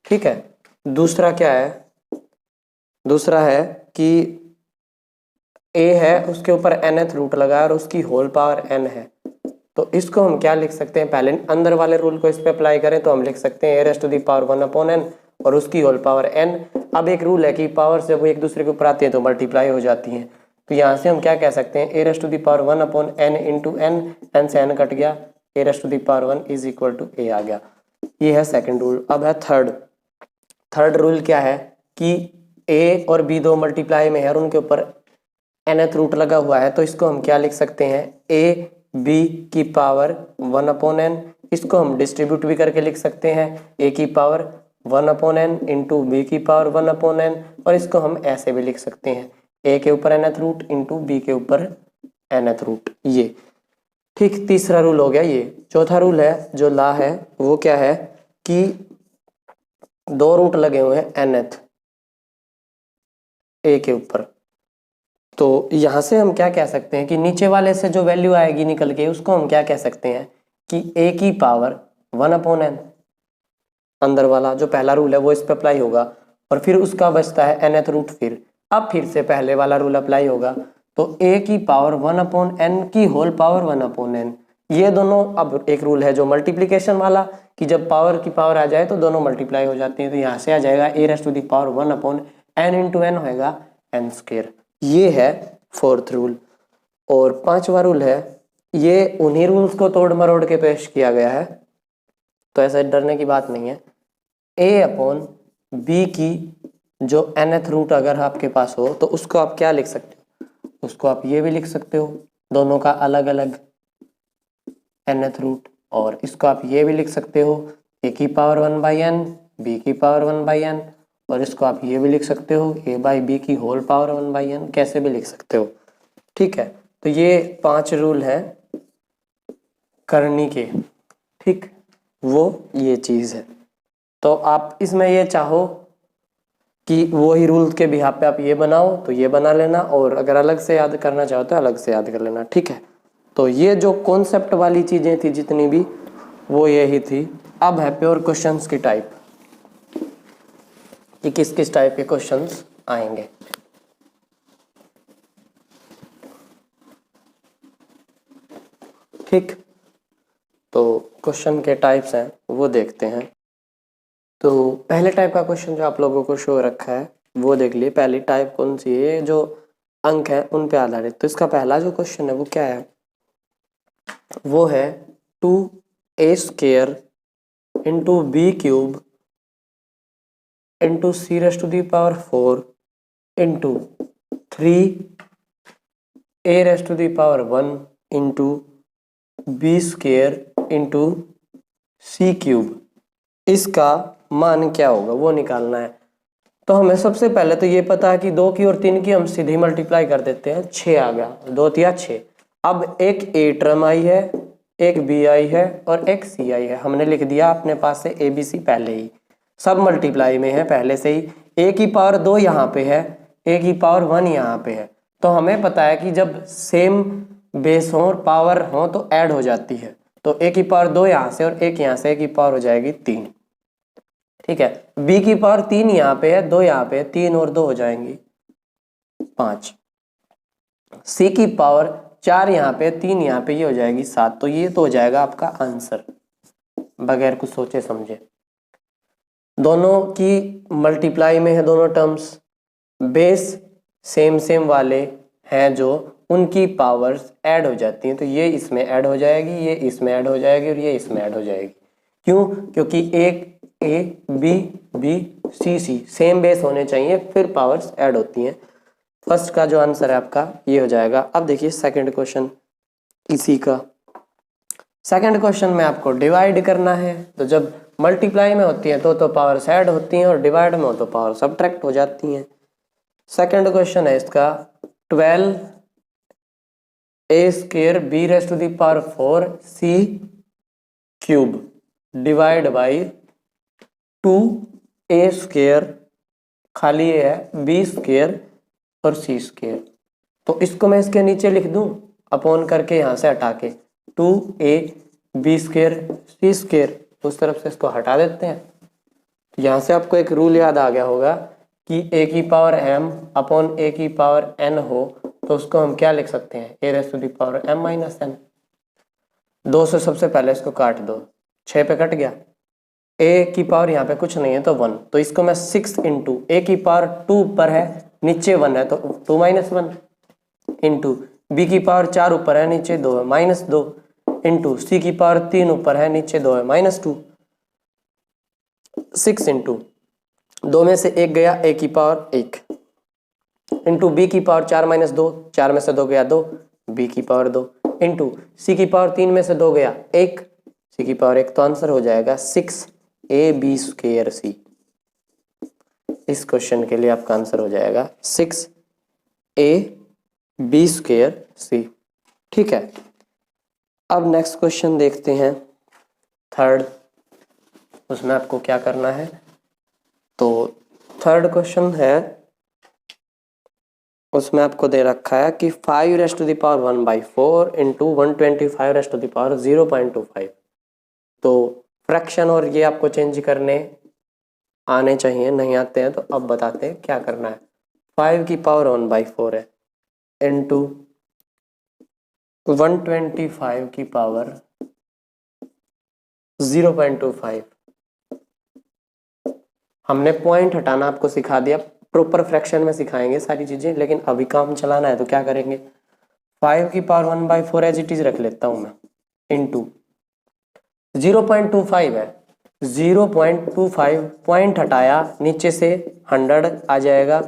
ठीक है। दूसरा क्या है, दूसरा है कि a है उसके ऊपर nth रूट लगा है और उसकी होल पावर n है, तो इसको हम क्या लिख सकते हैं, पहले अंदर वाले रूल को इस पे अप्लाई करें तो हम लिख सकते हैं a⁻1/n और उसकी होल पावर n। अब एक रूल है कि पावर जब वो एक दूसरे के ऊपर आती है तो मल्टीप्लाई हो जाती हैं, तो यहाँ से हम क्या कह सकते हैं a⁻1/n इंटू n से n कट गया, a⁻1 is equal to a आ गया। ये है सेकंड रूल। अब है थर्ड रूल क्या है कि a और b दो मल्टीप्लाई में है और उनके ऊपर nth रूट लगा हुआ है, तो इसको हम क्या लिख सकते हैं ab की पावर 1/n। इसको हम डिस्ट्रीब्यूट भी करके लिख सकते हैं a की पावर 1/n इंटू b की पावर 1/n, और इसको हम ऐसे भी लिख सकते हैं a के ऊपर nth रूट इंटू b के ऊपर nth रूट, ये ठीक। तीसरा रूल हो गया ये। चौथा रूल है जो ला है वो क्या है कि दो रूट लगे हुए हैं nth a के ऊपर, तो यहां से हम क्या कह सकते हैं कि नीचे वाले से जो वैल्यू आएगी निकल के उसको हम क्या कह सकते हैं कि a की पावर 1/n, अंदर वाला जो पहला रूल है वो इस पे अप्लाई होगा, और फिर उसका बचता है nth रूट, फिर से पहले वाला रूल अप्लाई होगा, तो a की पावर 1/n की होल पावर 1/n। ये दोनों, अब एक रूल है जो मल्टीप्लीकेशन वाला कि जब पावर की पावर आ जाए तो दोनों मल्टीप्लाई हो जाती है, तो यहाँ से आ जाएगा a⁻1/n इंटू n होएगा n²। ये है फोर्थ रूल। और पांचवा रूल है, ये उन्हीं रूल्स को तोड़ मरोड़ के पेश किया गया है, तो ऐसा डरने की बात नहीं है। a/b की जो nth रूट अगर आपके पास हो तो उसको आप क्या लिख सकते हो, उसको आप ये भी लिख सकते हो दोनों का अलग अलग nth रूट, और इसको आप ये भी लिख सकते हो a की पावर 1/n b की पावर 1/n, और इसको आप ये भी लिख सकते हो a/b की होल पावर 1/n, कैसे भी लिख सकते हो, ठीक है। तो ये 5 रूल हैं करनी के, ठीक, वो ये चीज है। तो आप इसमें ये चाहो कि वो ही रूल के बिहाफ पे आप ये बनाओ तो ये बना लेना, और अगर अलग से याद करना चाहो तो अलग से याद कर लेना, ठीक है। तो ये जो कॉन्सेप्ट वाली चीजें थी जितनी भी वो यही थी। अब है प्योर क्वेश्चंस की टाइप कि किस किस टाइप के क्वेश्चंस आएंगे। ठीक, तो क्वेश्चन के टाइप्स हैं वो देखते हैं। तो पहले टाइप का क्वेश्चन जो आप लोगों को शो रखा है वो देख लिए। पहली टाइप कौन सी है, जो अंक है उन पे आधारित। तो इसका पहला जो क्वेश्चन है वो क्या है, वो है 2a² into b³ into c⁻4 into 3a⁻1 into b² into c³। इसका मान क्या होगा वो निकालना है। तो हमें सबसे पहले तो ये पता है कि 2 की और 3 की हम सीधे मल्टीप्लाई कर देते हैं, 6 आ गया, 2 तिया 6। अब एक ए टर्म आई है, एक बी आई है और एक सी आई है। हमने लिख दिया अपने पास से ए बी सी पहले ही, सब मल्टीप्लाई में है पहले से ही। ए की पावर 2 यहाँ पे है, ए की पावर 1 यहाँ पे है। तो हमें पता है कि जब सेम बेस हो और पावर हो तो ऐड हो जाती है। तो ए की पावर 2 यहाँ से और एक यहाँ से, ए की पावर हो जाएगी 3। ठीक है, बी की पावर 3 यहाँ पे है, 2 यहाँ पे है, 3 और 2 हो जाएंगी 5। सी की पावर 4 यहाँ पे, 3 यहाँ पे, ये हो जाएगी 7। तो ये तो हो जाएगा आपका आंसर बगैर कुछ सोचे समझे। दोनों की मल्टीप्लाई में है दोनों टर्म्स, बेस सेम सेम वाले हैं जो, उनकी पावर्स ऐड हो जाती हैं। तो ये इसमें ऐड हो जाएगी, ये इसमें ऐड हो जाएगी और ये इसमें ऐड हो जाएगी। क्यों? क्योंकि एक A B B C C same base होने चाहिए, फिर पावर्स ऐड होती हैं। फर्स्ट का जो आंसर है आपका ये हो जाएगा। अब देखिए सेकंड क्वेश्चन इसी का। सेकंड क्वेश्चन में आपको डिवाइड करना है। तो जब मल्टीप्लाई में होती है तो पावर्स ऐड होती हैं और डिवाइड में हो तो पावर सबट्रैक्ट हो जाती हैं। सेकंड क्वेश्चन है इसका 12 a square b raise to the power 4 c cube divide by 2 a square, खाली ये है b स्क्वायर और c स्क्वायर। तो इसको मैं इसके नीचे लिख दूं अपॉन करके, यहाँ से हटा के 2a b square c square, उस तरफ से इसको हटा देते हैं। यहाँ से आपको एक रूल याद आ गया होगा कि a की पावर m अपॉन a की पावर n हो तो उसको हम क्या लिख सकते हैं, a raise to the power m minus n। 2 से सबसे पहले इसको काट दो, 6 पे कट गया। a की पावर यहाँ पे कुछ नहीं है तो 1, तो इसको मैं 6 इंटू a की पावर 2 ऊपर है नीचे 1 है तो 2 माइनस 1 इंटू b की पावर 4 ऊपर है नीचे 2 है माइनस 2 इंटू c की पावर 3 ऊपर है नीचे 2 है माइनस 2। 6 इंटू 2 में से 1 गया, a की पावर 1 इंटू b की पावर 4 माइनस 2, 4 में से 2 गया 2, b की पावर 2 इंटू c की पावर 3 में से 2 गया 1, c की पावर 1। तो आंसर हो जाएगा 6ab स्क्वायर c। इस क्वेश्चन के लिए आपका आंसर हो जाएगा 6ab स्क्वायर c। ठीक है, अब नेक्स्ट क्वेश्चन देखते हैं थर्ड। उसमें आपको क्या करना है, तो थर्ड क्वेश्चन है, उसमें आपको दे रखा है कि 5 raise to the power 1/4 into 125 raise to the power 0.25। तो फ्रैक्शन और ये आपको चेंज करने आने चाहिए, नहीं आते हैं तो अब बताते हैं क्या करना है। 5 की पावर 1/4 है इंटू 125 की पावर 0.25। हमने पॉइंट हटाना आपको सिखा दिया, प्रॉपर फ्रैक्शन में सिखाएंगे सारी चीजें, लेकिन अभी काम चलाना है तो क्या करेंगे। 5 की पावर 1/4 एज इट इज रख लेता हूं मैं, इंटू 0.25 है, 0.25 पॉइंट हटाया नीचे से 100 आ जाएगा,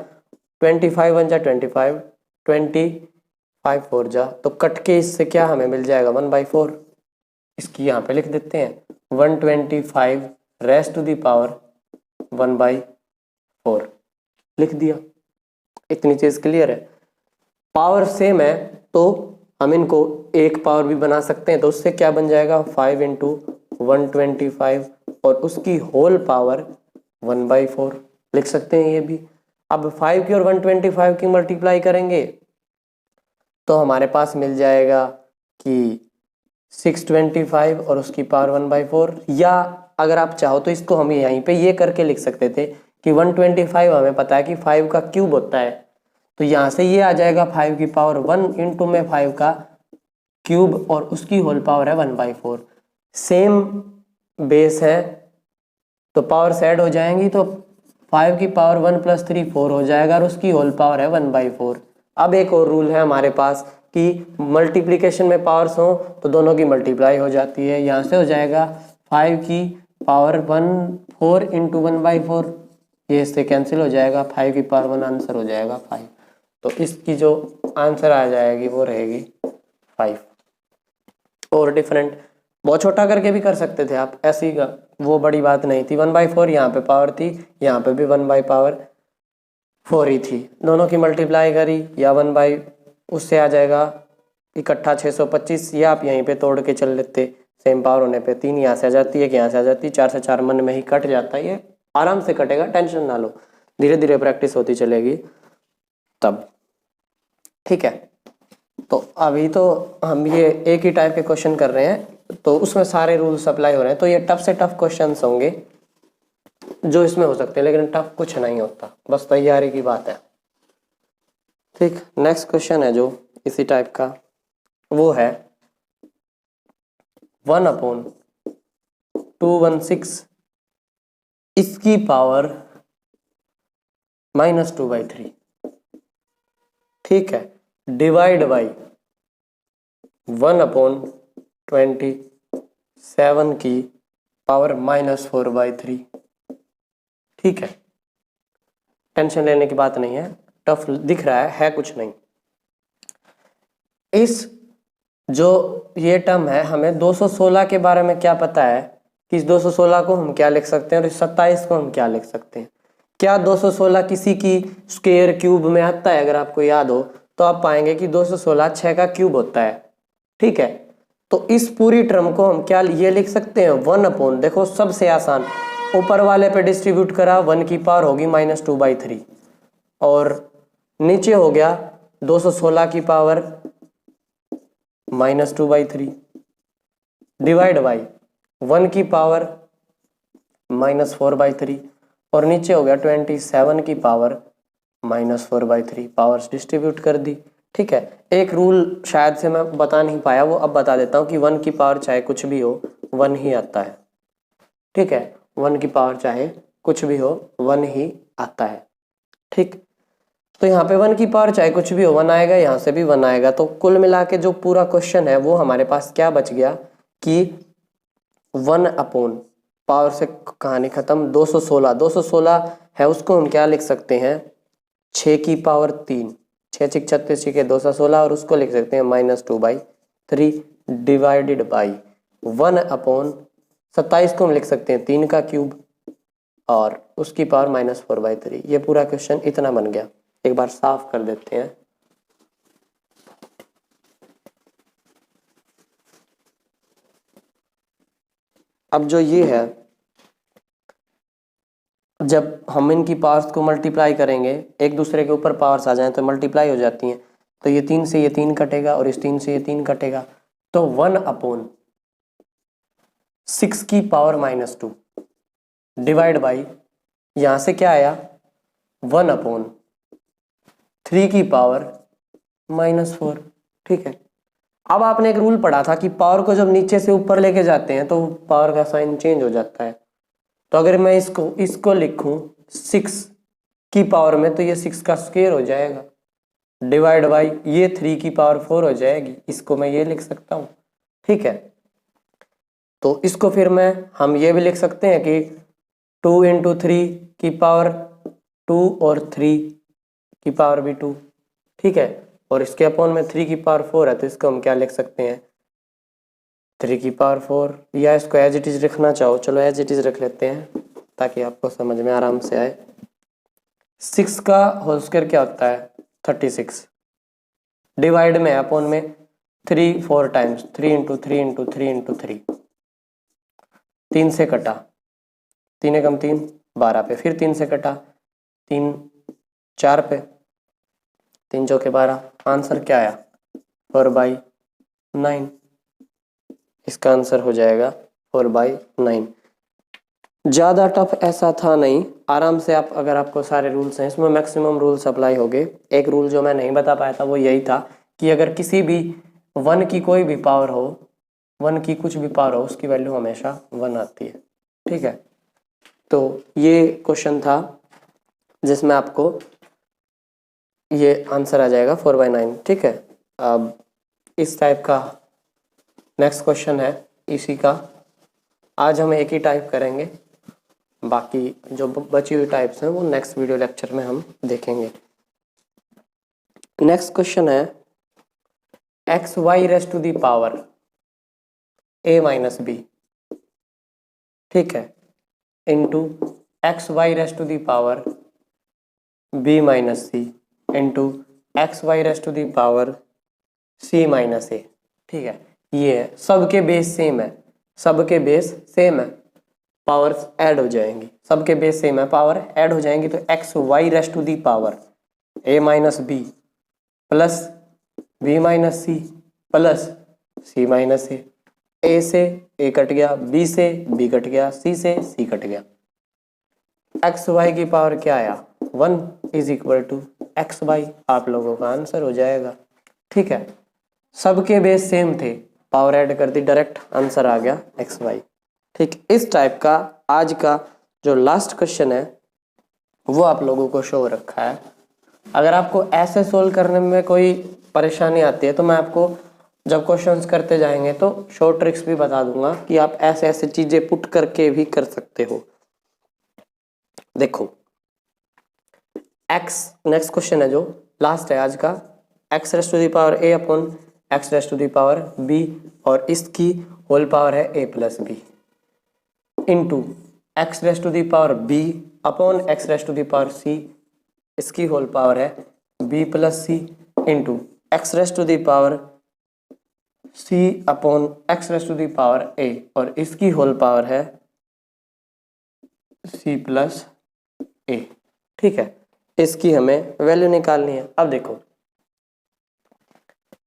25 1 जा 25, 25 4 जा, तो कट के इससे क्या हमें मिल जाएगा 1/4। इसकी यहाँ पे लिख देते हैं 125 रेज़ टू द पावर 1/4 लिख दिया। इतनी चीज क्लियर है। पावर सेम है तो हम इनको एक पावर भी बना सकते हैं, तो उससे क्या बन जाएगा 5 इंटू 125 और उसकी होल पावर 1/4 लिख सकते हैं ये भी। अब 5 की और 125 की मल्टीप्लाई करेंगे तो हमारे पास मिल जाएगा कि 625 और उसकी पावर 1/4, या अगर आप चाहो तो इसको हम यहीं पे ये करके लिख सकते थे कि 125 हमें पता है कि 5 का क्यूब होता है, तो यहाँ से ये आ जाएगा 5 की पावर 1 इंटू में 5 का क्यूब और उसकी होल पावर है 1/4। सेम बेस है तो पावर ऐड हो जाएंगी, तो 5 की पावर 1 + 3 4 हो जाएगा और उसकी होल पावर है 1/4। अब एक और रूल है हमारे पास कि मल्टीप्लिकेशन में पावर्स हो तो दोनों की मल्टीप्लाई हो जाती है। यहाँ से हो जाएगा 5 की पावर 4 इंटू 1/4, ये इससे कैंसिल हो जाएगा, 5 की पावर 1 आंसर हो जाएगा 5। तो इसकी जो आंसर आ जाएगी वो रहेगी 5। और डिफरेंट बहुत छोटा करके भी कर सकते थे आप, ऐसी वो बड़ी बात नहीं थी। 1/4 यहाँ पे पावर थी, यहाँ पे भी 1/4 4 ही थी, दोनों की मल्टीप्लाई करी या 1 बाई उससे आ जाएगा इकट्ठा 625, या आप यहीं पे तोड़ के चल लेते, सेम पावर होने पे 3 यहाँ से आ जाती है, एक यहाँ से आ जाती है, 4 से 4 मन में ही कट जाता है, ये आराम से कटेगा, टेंशन ना लो, धीरे धीरे प्रैक्टिस होती चलेगी तब, ठीक है। तो अभी तो हम ये एक ही टाइप के क्वेश्चन कर रहे हैं, तो उसमें सारे रूल्स अप्लाई हो रहे हैं, तो ये टफ से टफ क्वेश्चन होंगे जो इसमें हो सकते हैं, लेकिन टफ कुछ नहीं होता, बस तैयारी की बात है, ठीक। नेक्स्ट क्वेश्चन है जो इसी टाइप का, वो है 1/216 इसकी पावर -2/3, ठीक है, डिवाइड बाई 1/27 की पावर -4/3, ठीक है। टेंशन लेने की बात नहीं है, टफ दिख रहा है कुछ नहीं। इस जो ये टर्म है, हमें 216 के बारे में क्या पता है कि इस 216 को हम क्या लिख सकते हैं और इस 27 को हम क्या लिख सकते हैं। क्या 216 किसी की स्क्वायर क्यूब में आता है? अगर आपको याद हो तो आप पाएंगे कि 216 6 का क्यूब होता है, ठीक है। तो इस पूरी टर्म को हम क्या ये लिख सकते हैं 1/, देखो सबसे आसान, ऊपर वाले पे डिस्ट्रीब्यूट करा 1 की पावर होगी -2/3, और नीचे हो गया 216 की पावर -2/3 डिवाइड बाई 1 की पावर -4/3, और नीचे हो गया 27 की पावर -4/3, पावर्स डिस्ट्रीब्यूट कर दी, ठीक है। एक रूल शायद से मैं बता नहीं पाया, वो अब बता देता हूँ कि 1 की पावर चाहे कुछ भी हो 1 ही आता है, ठीक है। 1 की पावर चाहे कुछ भी हो 1 ही आता है, ठीक। तो यहाँ पे 1 की पावर चाहे कुछ भी हो 1 आएगा, यहाँ से भी 1 आएगा, तो कुल मिला के जो पूरा क्वेश्चन है वो हमारे पास क्या बच गया कि 1/, पावर से कहानी खत्म, 216 है, उसको हम क्या लिख सकते हैं 6 की पावर 3, 6 6 36 6 216, और उसको लिख सकते हैं -2/3 डिवाइडेड बाई 1/27 को हम लिख सकते हैं 3 का क्यूब, और उसकी पावर -4/3। ये पूरा क्वेश्चन इतना बन गया। एक बार साफ कर देते हैं। अब जो ये है, जब हम इनकी पावर्स को मल्टीप्लाई करेंगे, एक दूसरे के ऊपर पावर्स आ जाएं तो मल्टीप्लाई हो जाती हैं, तो ये 3 से ये 3 कटेगा और इस 3 से ये 3 कटेगा, तो 1/6 की पावर -2 डिवाइड बाई, यहां से क्या आया 1/3 की पावर -4, ठीक है। अब आपने एक रूल पढ़ा था कि पावर को जब नीचे से ऊपर लेके जाते हैं तो पावर का साइन चेंज हो जाता है, तो अगर मैं इसको लिखूं 6 की पावर में, तो ये 6 का स्क्वायर हो जाएगा, डिवाइड बाई ये 3 की पावर 4 हो जाएगी, इसको मैं ये लिख सकता हूं, ठीक है। तो इसको फिर हम ये भी लिख सकते हैं कि 2 × 3 की पावर 2 और 3 की पावर भी 2, ठीक है, और इसके अपॉन में 3 की पावर 4 है, तो इसको हम क्या लिख सकते हैं 3 की पावर 4, या इसको एज इट इज रखना चाहो, चलो एज इट इज रख लेते हैं ताकि आपको समझ में आराम से आए। 6 का होल स्क्वायर क्या होता है 36, डिवाइड में अपॉन में 3 4 टाइम्स, 3 × 3 × 3 × 3, 3 से कटा, 3 एकम 3 12 पे, फिर 3 से कटा, 3 4 पे, 3 चौके 12, आंसर क्या आया 4/9, इसका आंसर हो जाएगा 4/9। ज़्यादा टफ ऐसा था नहीं, आराम से आप, अगर आपको सारे रूल्स हैं, इसमें मैक्सिमम रूल्स अप्लाई हो गए। एक रूल जो मैं नहीं बता पाया था वो यही था कि अगर किसी भी 1 की कोई भी पावर हो, 1 की कुछ भी पावर हो, उसकी वैल्यू हमेशा 1 आती है, ठीक है। तो ये क्वेश्चन था जिसमें आपको ये आंसर आ जाएगा 4/9, ठीक है। अब इस टाइप का नेक्स्ट क्वेश्चन है इसी का, आज हम एक ही टाइप करेंगे, बाकी जो बची हुई टाइप्स हैं वो नेक्स्ट वीडियो लेक्चर में हम देखेंगे। नेक्स्ट क्वेश्चन है xy⁻⁴ a - b, ठीक है, into xy⁻⁴ b minus c into x y raised to the power c minus a. ठीक है, ये है, सबके बेस सेम है, सबके बेस सेम है, पावर्स ऐड हो जाएंगी, सबके बेस सेम है, पावर ऐड हो जाएंगी, तो x y raised to the power a minus b plus b minus c plus c minus a से ए कट गया, बी से बी कट गया, सी से सी कट गया, एक्स वाई की पावर क्या आया 1 is equal to X Y, आप लोगों का आंसर हो जाएगा। ठीक है, सबके बेस सेम थे, पावर ऐड कर दी, डायरेक्ट आंसर आ गया एक्स वाई। ठीक, इस टाइप का आज का जो लास्ट क्वेश्चन है वो आप लोगों को शो रखा है। अगर आपको ऐसे सोल्व करने में कोई परेशानी आती है तो मैं आपको जब क्वेश्चंस करते जाएंगे तो शॉर्ट ट्रिक्स भी बता दूंगा कि आप ऐसे ऐसे चीजें पुट करके भी कर सकते हो। देखो x, नेक्स्ट क्वेश्चन है जो लास्ट है आज का, x raised to the power a upon x raised to the power b और इसकी होल पावर है a plus B into x raised to the power b upon x raised to the power c, इसकी whole power है b plus C into x raised to the power c upon X raised to the power a और इसकी whole power है c plus a। ठीक है, इसकी हमें value निकालनी है। अब देखो,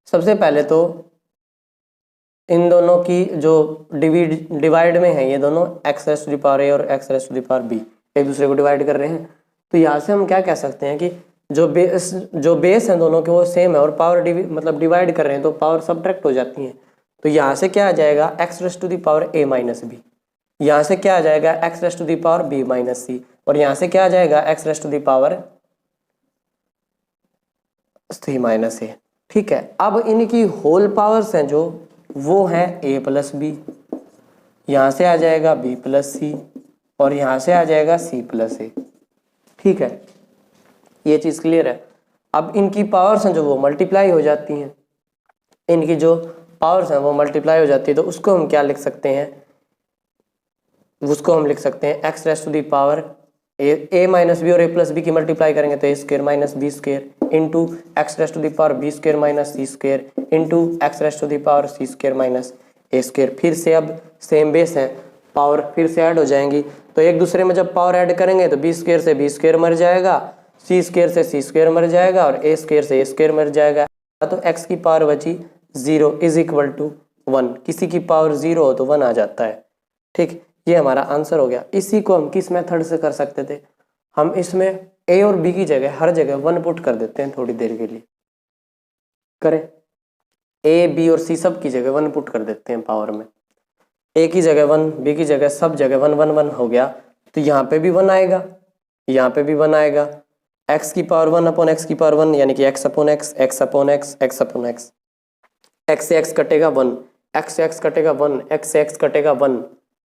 सबसे पहले तो इन दोनों की जो डिवाइड में है, ये दोनों X raised to the power a और X raised to the power b एक दूसरे को डिवाइड कर रहे हैं, तो यहाँ से हम क्या कह सकते हैं कि जो बेस हैं दोनों के वो सेम है और पावर मतलब डिवाइड कर रहे हैं तो पावर सब्ट्रैक्ट हो जाती है। तो यहाँ से क्या आ जाएगा x raised to the power a minus b, यहाँ से क्या आ जाएगा x raised to the power b minus c और यहाँ से क्या आ जाएगा x raised to the power c minus a. ठीक है, अब इनकी होल पावर्स हैं जो वो है a प्लस बी, यहाँ से आ जाएगा b प्लस सी और यहाँ से आ जाएगा c प्लस ए। ठीक है, ये चीज क्लियर है। अब इनकी पावर्स हैं जो वो मल्टीप्लाई हो जाती हैं, इनकी जो पावर्स हैं वो मल्टीप्लाई हो जाती है, तो उसको हम क्या लिख सकते हैं, उसको हम लिख सकते हैं x raised to the power a minus b और ए प्लस बी की मल्टीप्लाई करेंगे तो a square minus b square into x raised to the power b square minus c square into x raised to the power c square minus a square. फिर से अब same base है, power फिर से add हो जाएंगी, तो एक दूसरे में जब पावर ऐड करेंगे तो बी स्क्र से बी स्क्र मर जाएगा, सी स्क्र से सी स्क्र मर जाएगा और ए स्क्र से ए स्क्र मर जाएगा, तो एक्स की पावर बची 0 इज इक्वल टू 1, किसी की पावर 0 हो तो 1 आ जाता है। ठीक, ये हमारा आंसर हो गया। इसी को हम किस मेथड से कर सकते थे, हम इसमें ए और बी की जगह हर जगह 1 पुट कर देते हैं, थोड़ी देर के लिए करें, ए बी और सी सब की जगह 1 पुट कर देते हैं पावर में, ए की जगह 1, बी की जगह सब जगह 1 1 1 हो गया, तो यहाँ पे भी 1 आएगा, यहाँ पे भी 1 आएगा, एक्स की पावर 1 अपॉन एक्स की पावर 1 यानी कि x upon x, x upon x, x upon x, x से एक्स कटेगा 1, एक्स से एक्स कटेगा 1, एक्स से एक्स कटेगा 1,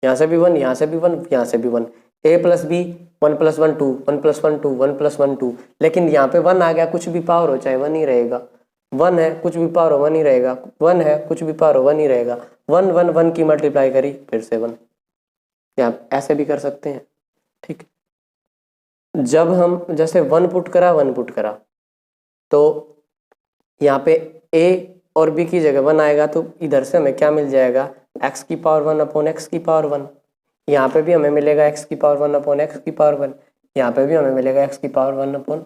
यहाँ से भी 1, यहाँ से भी 1, यहाँ से भी 1, a plus b 1 plus 1 2, 1 plus 1 2, 1 plus 1 2, लेकिन यहाँ पे 1 आ गया, कुछ भी पावर हो चाहे 1 ही रहेगा, 1 है कुछ भी पावर हो 1 ही रहेगा, 1 है कुछ भी पावर हो 1 ही रहेगा, 1 1 1 की मल्टीप्लाई करी फिर से 1, यहाँ ऐसे भी कर सकते हैं। ठीक, जब हम जैसे 1 पुट करा 1 पुट करा तो यहाँ पे a और b की जगह 1 आएगा, तो इधर से हमें क्या मिल जाएगा x की पावर 1 अपॉन एक्स की पावर 1, यहाँ पे भी हमें मिलेगा x की पावर 1 अपॉन एक्स की पावर 1, यहाँ पे भी हमें मिलेगा x की पावर 1 अपॉन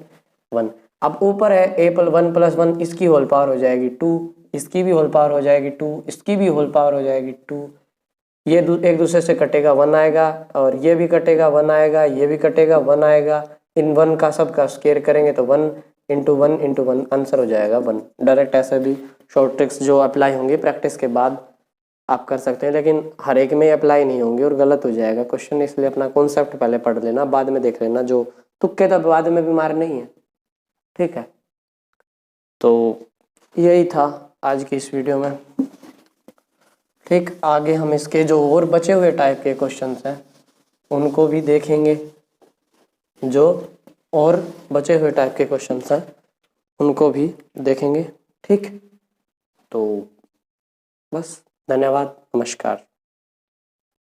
1। अब ऊपर है a प्लस 1 प्लस 1, इसकी होल पावर हो जाएगी 2, इसकी भी होल पावर हो जाएगी 2, इसकी भी होल पावर हो जाएगी 2, ये एक दूसरे से कटेगा 1 आएगा और ये भी कटेगा 1 आएगा, ये भी कटेगा 1 आएगा, इन 1 का सब का स्क्वायर करेंगे तो 1 इंटू 1 इंटू 1 आंसर हो जाएगा 1। डायरेक्ट ऐसे भी शॉर्ट ट्रिक्स जो अप्लाई होंगे प्रैक्टिस के बाद आप कर सकते हैं, लेकिन हर एक में अप्लाई नहीं होंगे और गलत हो जाएगा क्वेश्चन, इसलिए अपना कॉन्सेप्ट पहले पढ़ लेना, बाद में देख लेना, जो तुक्के तो बाद में भी मार नहीं है। ठीक है, तो यही था आज की इस वीडियो में। ठीक, आगे हम इसके जो और बचे हुए टाइप के क्वेश्चंस हैं उनको भी देखेंगे, जो और बचे हुए टाइप के क्वेश्चंस हैं उनको भी देखेंगे। ठीक, तो बस धन्यवाद, नमस्कार।